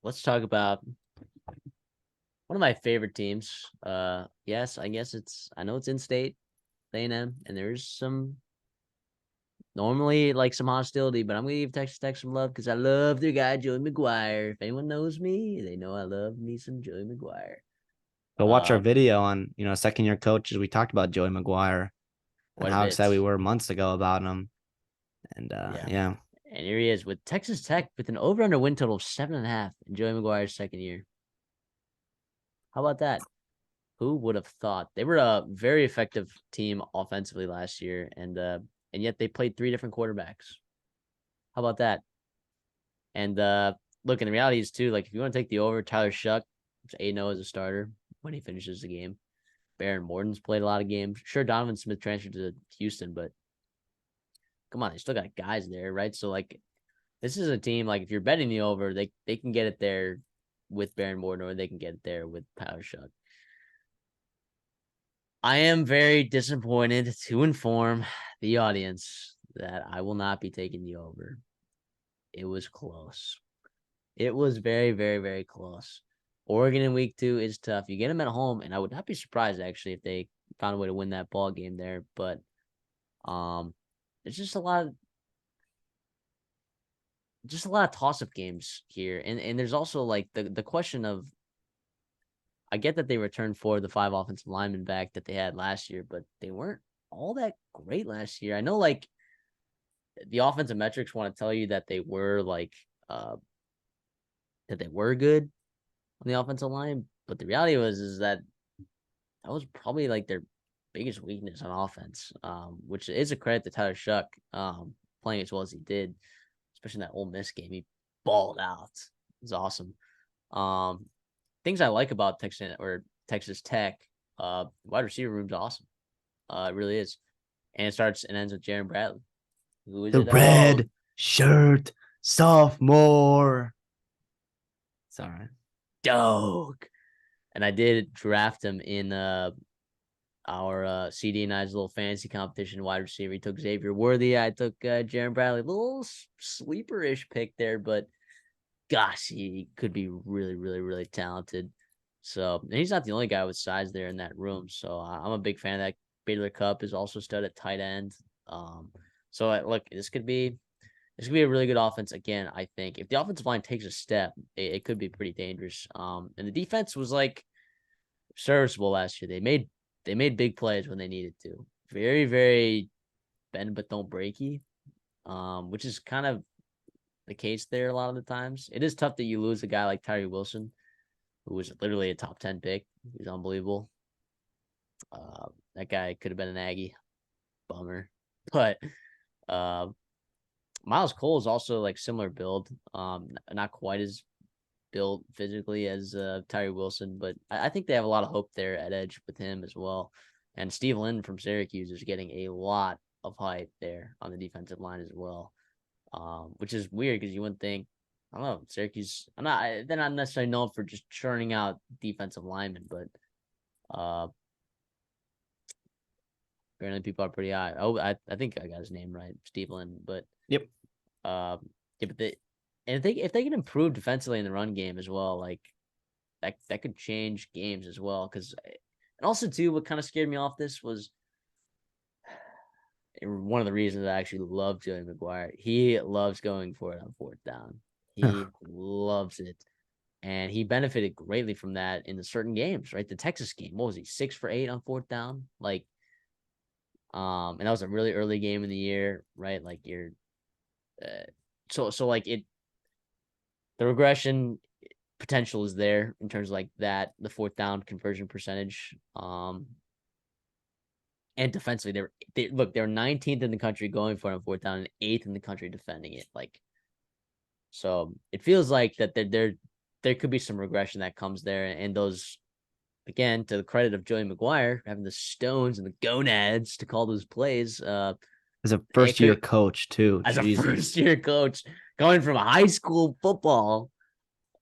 let's talk about one of my favorite teams. Yes, I know it's in state, A&M, and there's some normally like some hostility, but I'm gonna give Texas Tech some love because I love their guy Joey McGuire. If anyone knows me, they know I love me some Joey McGuire. Go watch our video on, second year coaches. We talked about Joey McGuire and Quite a how bit. excited we were months ago about him. And Yeah. yeah, And here he is with Texas Tech with an over-under win total of 7.5 in Joey McGuire's second year. How about that? Who would have thought? They were a very effective team offensively last year, and yet they played three different quarterbacks. How about that? And look, and the reality is too, like if you want to take the over, Tyler Shuck, 8-0 as a starter when he finishes the game. Baron Morton's played a lot of games. Sure, Donovan Smith transferred to Houston, but come on, they still got guys there, right? So like this is a team, like if you're betting the over, they can get it there with Baron Morton or they can get it there with Tyler Shuck. I am very disappointed to inform the audience that I will not be taking the over. It was close. It was very, very, very close. Oregon in week 2 is tough. You get them at home, and I would not be surprised actually if they found a way to win that ball game there. But it's just a lot of toss-up games here. And there's also like the question of I get that they returned 4 of the 5 offensive linemen back that they had last year, but they weren't all that great last year. I know like the offensive metrics want to tell you that they were like that they were good on the offensive line, but the reality is that was probably like their biggest weakness on offense, which is a credit to Tyler Shuck playing as well as he did, especially in that Ole Miss game. He balled out. It was awesome. Things I like about Texas Tech, wide receiver room's awesome. It really is. And it starts and ends with Jaron Bradley. Who is the it? Oh, Redshirt Sophomore. Sorry. Doug. And I did draft him in our CD and I's little fantasy competition wide receiver. He took Xavier Worthy. I took Jaron Bradley. A little sleeper-ish pick there, but gosh, he could be really, really, really talented. So, and he's not the only guy with size there in that room. So I'm a big fan of that. Baylor Cup is also stud at tight end. So look, this could be a really good offense again. I think if the offensive line takes a step, it could be pretty dangerous. And the defense was like serviceable last year. They made big plays when they needed to. Very, very bend but don't breaky, which is kind of the case there a lot of the times. It is tough that you lose a guy like Tyree Wilson, who was literally a top 10 pick. He's unbelievable. That guy could have been an Aggie. Bummer. But Miles Cole is also like similar build. Not quite as built physically as Tyree Wilson, but I think they have a lot of hope there at edge with him as well. And Steve Lynn from Syracuse is getting a lot of hype there on the defensive line as well, which is weird because you wouldn't think, I don't know, Syracuse. They're not necessarily known for just churning out defensive linemen, but apparently people are pretty high. Oh, I think I got his name right, Steve Lynn, but Yep. yeah, but if they can improve defensively in the run game as well, like that could change games as well. Because and also too, what kind of scared me off this was one of the reasons I actually love Joey McGuire. He loves going for it on 4th down. He loves it, and he benefited greatly from that in the certain games. Right, the Texas game. What was he 6 for 8 on 4th down? Like, and that was a really early game in the year, right? Like you're, so like it, the regression potential is there in terms of like that, the 4th down conversion percentage. And defensively, they're 19th in the country going for it on 4th down and 8th in the country defending it. Like, so it feels like that there could be some regression that comes there, and those, again, to the credit of Joey McGuire, having the stones and the gonads to call those plays. As a first year coach, too. As Jesus. a first year coach, going from high school football.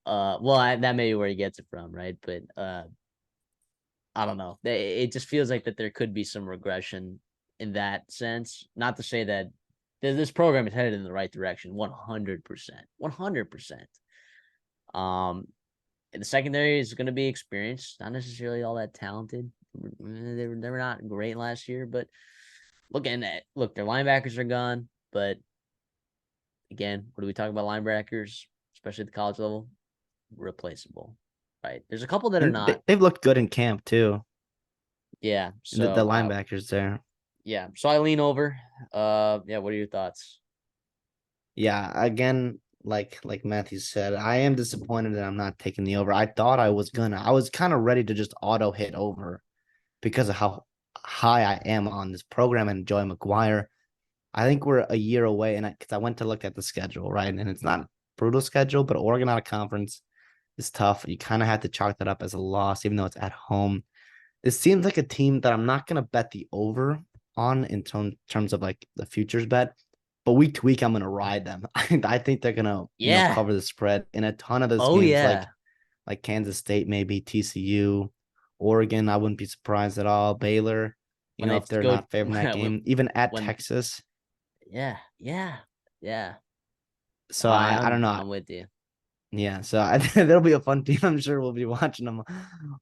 That may be where he gets it from, right? But I don't know. It just feels like that there could be some regression in that sense. Not to say that this program is headed in the right direction, 100%. And the secondary is going to be experienced, not necessarily all that talented. They were not great last year, but look, their linebackers are gone. But again, what do we talk about linebackers, especially at the college level? Replaceable, right? There's a couple that are And not. they've looked good in camp too. Yeah. The So linebackers there. yeah. So I lean over. Yeah. What are your thoughts? Yeah, again, like Matthew said, I am disappointed that I'm not taking the over. I thought I was gonna. I was kind of ready to just auto hit over because of how high I am on this program and Joey McGuire. I think we're a year away, and because I went to look at the schedule, right, and it's not a brutal schedule, but Oregon out of conference is tough. You kind of have to chalk that up as a loss, even though it's at home. This seems like a team that I'm not gonna bet the over on in terms of like the futures bet. But week to week, I'm gonna ride them. I think they're gonna, Yeah. cover the spread in a ton of those Oh games, yeah. like Kansas State, maybe TCU, Oregon. I wouldn't be surprised at all. Baylor, When they if they're go not favoring that game, even at when Texas. yeah, yeah, yeah. So I don't I'm know. I'm with you. Yeah, so that'll be a fun team. I'm sure we'll be watching them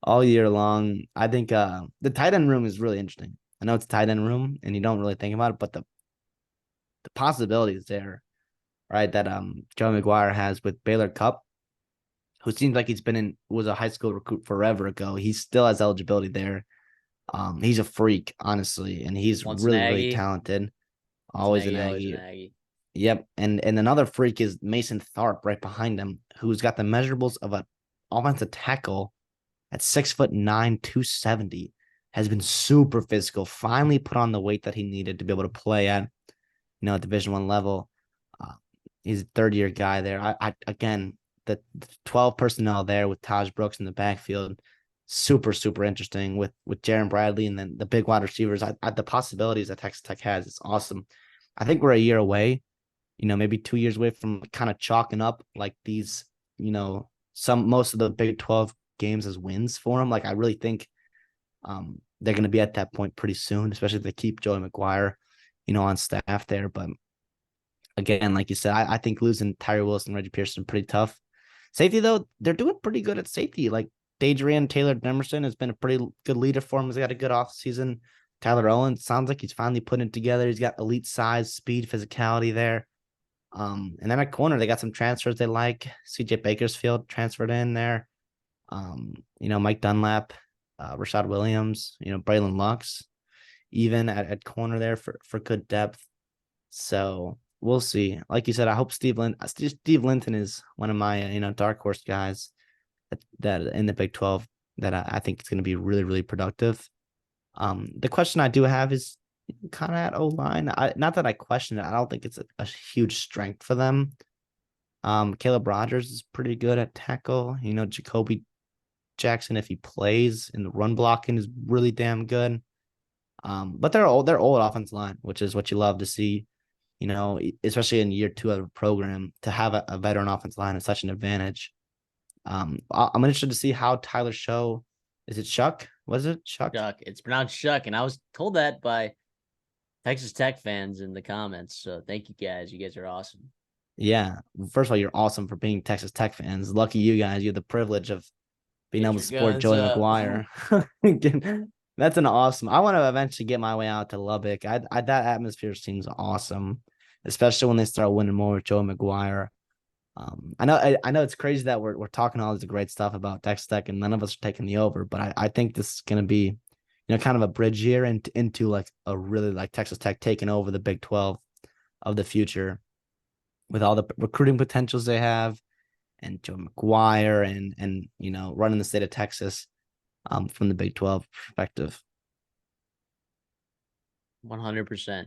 all year long. I think the tight end room is really interesting. I know it's a tight end room, and you don't really think about it, but the possibilities there, right? That Joe McGuire has with Baylor Cup, who seems like was a high school recruit forever ago. He still has eligibility there. He's a freak, honestly, and he's Once an really, really Aggie, talented. once an Always an Aggie, always an Aggie. Aggie. Yep. And another freak is Mason Tharp right behind him, who's got the measurables of an offensive tackle at 6'9", 270, has been super physical, finally put on the weight that he needed to be able to play at, Division One level. Uh, he's a third-year guy there. I again, the 12 personnel there with Taj Brooks in the backfield, super, super interesting with Jaron Bradley and then the big wide receivers. The possibilities that Texas Tech has, it's awesome. I think we're a year away, maybe 2 years away from kind of chalking up like these, most of the Big 12 games as wins for them. Like I really think they're going to be at that point pretty soon, especially if they keep Joey McGuire, on staff there. But again, like you said, I think losing Tyree Wilson, Reggie Pearson, pretty tough. Safety though, they're doing pretty good at safety. Like Dadrian Taylor Demerson has been a pretty good leader for him. He's got a good offseason. Tyler Owen sounds like he's finally putting it together. He's got elite size, speed, physicality there. And then at corner, they got some transfers they like. CJ Bakersfield transferred in there. Mike Dunlap, Rashad Williams, Braylon Lux, even at corner there for good depth. So we'll see. Like you said, I hope Steve Linton is one of my, dark horse guys that in the Big 12 that I think it's going to be really, really productive. The question I do have is kind of at O-line. Not that I question it. I don't think it's a huge strength for them. Caleb Rogers is pretty good at tackle. Jacoby Jackson, if he plays in the run blocking, is really damn good. But they're old offensive line, which is what you love to see. Especially in year 2 of a program, to have a veteran offensive line is such an advantage. I'm interested to see how Tyler Show. Is it Shuck? Was it Shuck? Shuck. It's pronounced Shuck, and I was told that by Texas Tech fans in the comments. So thank you guys. You guys are awesome. Yeah. First of all, you're awesome for being Texas Tech fans. Lucky you guys. You have the privilege of being Get able your to support guns Joey up. McGuire. That's an awesome. I want to eventually get my way out to Lubbock. That atmosphere seems awesome, especially when they start winning more with Joey McGuire. I know it's crazy that we're talking all this great stuff about Texas Tech and none of us are taking the over, but I think this is going to be, kind of a bridge year into like a really like Texas Tech taking over the Big 12 of the future with all the recruiting potentials they have and Joe McGuire and running the state of Texas from the Big 12 perspective. 100%.